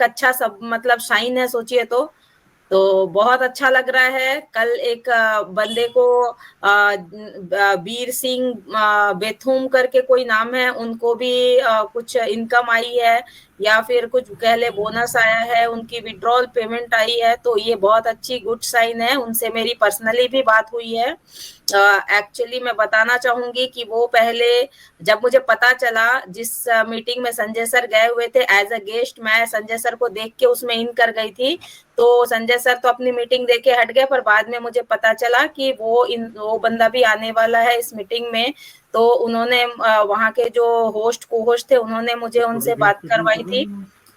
एक अच्छा सब मतलब शाइन है, सोचिए तो बहुत अच्छा लग रहा है। कल एक बंदे को बीर सिंह बेथुम करके कोई नाम है, उनको भी कुछ इनकम आई है या फिर कुछ कह ले बोनस आया है, उनकी विड्रॉल पेमेंट आई है, तो ये बहुत अच्छी गुड साइन है। उनसे मेरी पर्सनली भी बात हुई है। एक्चुअली मैं बताना चाहूंगी कि वो पहले जब मुझे पता चला, जिस मीटिंग में संजय सर गए हुए थे एज अ गेस्ट, मैं संजय सर को देख के उसमें इन कर गई थी, तो संजय सर तो अपनी मीटिंग देके हट गए, पर बाद में मुझे पता चला कि वो बंदा भी आने वाला है इस मीटिंग में। तो उन्होंने वहां के जो को होस्ट थे, उन्होंने मुझे उनसे बात करवाई थी।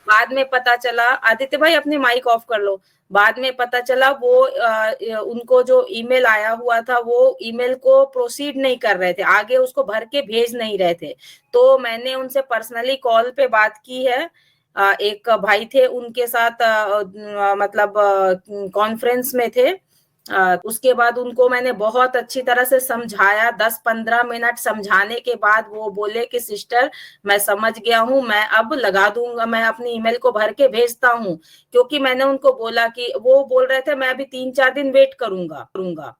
बाद में पता चला, आदित्य भाई अपनी माइक ऑफ कर लो। बाद में पता चला वो उनको जो ईमेल आया हुआ था, वो ईमेल को प्रोसीड नहीं कर रहे थे, आगे उसको भर के भेज नहीं रहे थे। तो मैंने उनसे पर्सनली कॉल पे बात की है। एक भाई थे, उनके साथ मतलब कॉन्फ्रेंस में थे। उसके बाद उनको मैंने बहुत अच्छी तरह से समझाया, 10-15 मिनट समझाने के बाद वो बोले कि सिस्टर मैं समझ गया हूँ, मैं अब लगा दूंगा, मैं अपनी ईमेल को भर के भेजता हूँ। क्योंकि मैंने उनको बोला कि वो बोल रहे थे मैं अभी 3-4 दिन वेट करूंगा।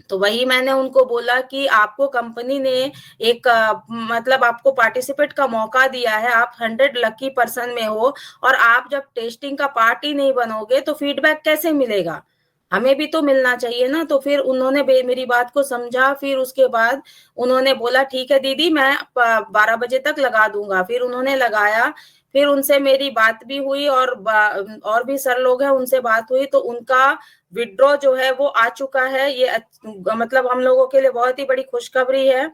तो वही मैंने उनको बोला कि आपको कंपनी ने एक मतलब आपको पार्टिसिपेट का मौका दिया है, आप 100 लकी पर्सन में हो, और आप जब टेस्टिंग का पार्ट ही नहीं बनोगे तो फीडबैक कैसे मिलेगा? हमें भी तो मिलना चाहिए ना। तो फिर उन्होंने मेरी बात को समझा। फिर उसके बाद उन्होंने बोला ठीक है दीदी, मैं 12 बजे तक लगा दूंगा। फिर उन्होंने लगाया। फिर उनसे मेरी बात भी हुई, और भी सर लोग हैं, उनसे बात हुई, तो उनका विड्रॉ जो है वो आ चुका है। ये मतलब हम लोगों के लिए बहुत ही बड़ी खुशखबरी है।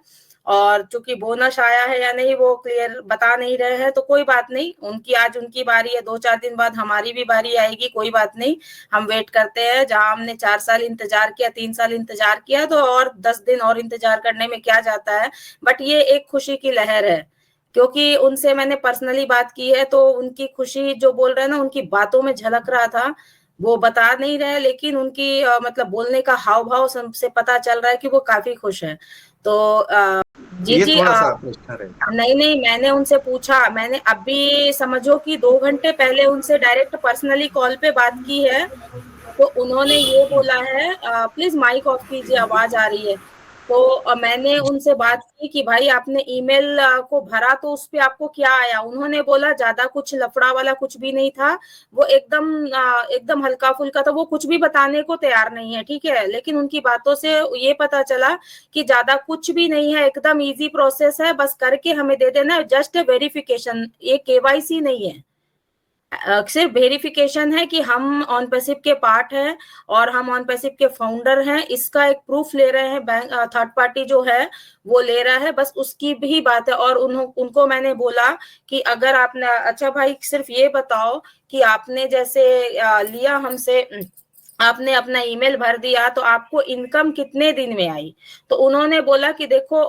और चूंकि बोनस आया है या नहीं वो क्लियर बता नहीं रहे हैं, तो कोई बात नहीं, आज उनकी बारी है, 2-4 दिन बाद हमारी भी बारी आएगी, कोई बात नहीं। हम वेट करते हैं। जहां हमने 4 साल इंतजार किया, 3 साल इंतजार किया, तो और 10 दिन और इंतजार करने में क्या जाता है। बट ये एक खुशी की लहर है, क्योंकि उनसे मैंने पर्सनली बात की है, तो उनकी खुशी जो बोल रहे हैं ना, उनकी बातों में झलक रहा था। वो बता नहीं रहे, लेकिन उनकी मतलब बोलने का हाव भाव से पता चल रहा है कि वो काफी खुश है। तो जी ये जी थोड़ा सा निष्ठा रहे। नहीं नहीं, मैंने उनसे पूछा, मैंने अभी समझो कि 2 घंटे पहले उनसे डायरेक्ट पर्सनली कॉल पे बात की है। तो उन्होंने ये बोला है, प्लीज माइक ऑफ कीजिए, आवाज आ रही है। तो मैंने उनसे बात की कि भाई आपने ईमेल को भरा, तो उस पे आपको क्या आया? उन्होंने बोला ज्यादा कुछ लफड़ा वाला कुछ भी नहीं था, वो एकदम हल्का फुल्का था, वो कुछ भी बताने को तैयार नहीं है, ठीक है। लेकिन उनकी बातों से ये पता चला कि ज्यादा कुछ भी नहीं है, एकदम इजी प्रोसेस है, बस करके हमें दे देना, जस्ट वेरिफिकेशन, ये केवाईसी नहीं है। सिर्फ वेरिफिकेशन है कि हम ऑन पैसिव के पार्ट हैं और हम ऑन पैसिव के फाउंडर हैं, इसका एक प्रूफ ले रहे हैं। बैंक थर्ड पार्टी जो है वो ले रहा है, बस उसकी भी बात है। और उनको मैंने बोला कि अगर आपने, अच्छा भाई सिर्फ ये बताओ कि आपने जैसे लिया हमसे, आपने अपना ईमेल भर दिया, तो आपको इनकम कितने दिन में आई? तो उन्होंने बोला कि देखो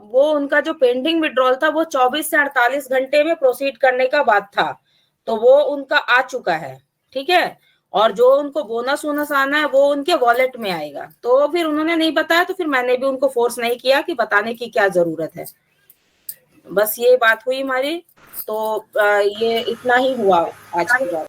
वो उनका जो पेंडिंग विड्रॉल था वो 24 से 48 घंटे में प्रोसीड करने का बात था, तो वो उनका आ चुका है, ठीक है। और जो उनको बोनस वोनस आना है वो उनके वॉलेट में आएगा। तो फिर उन्होंने नहीं बताया, तो फिर मैंने भी उनको फोर्स नहीं किया कि बताने की क्या जरूरत है। बस ये बात हुई हमारी। तो ये इतना ही हुआ आज की बात।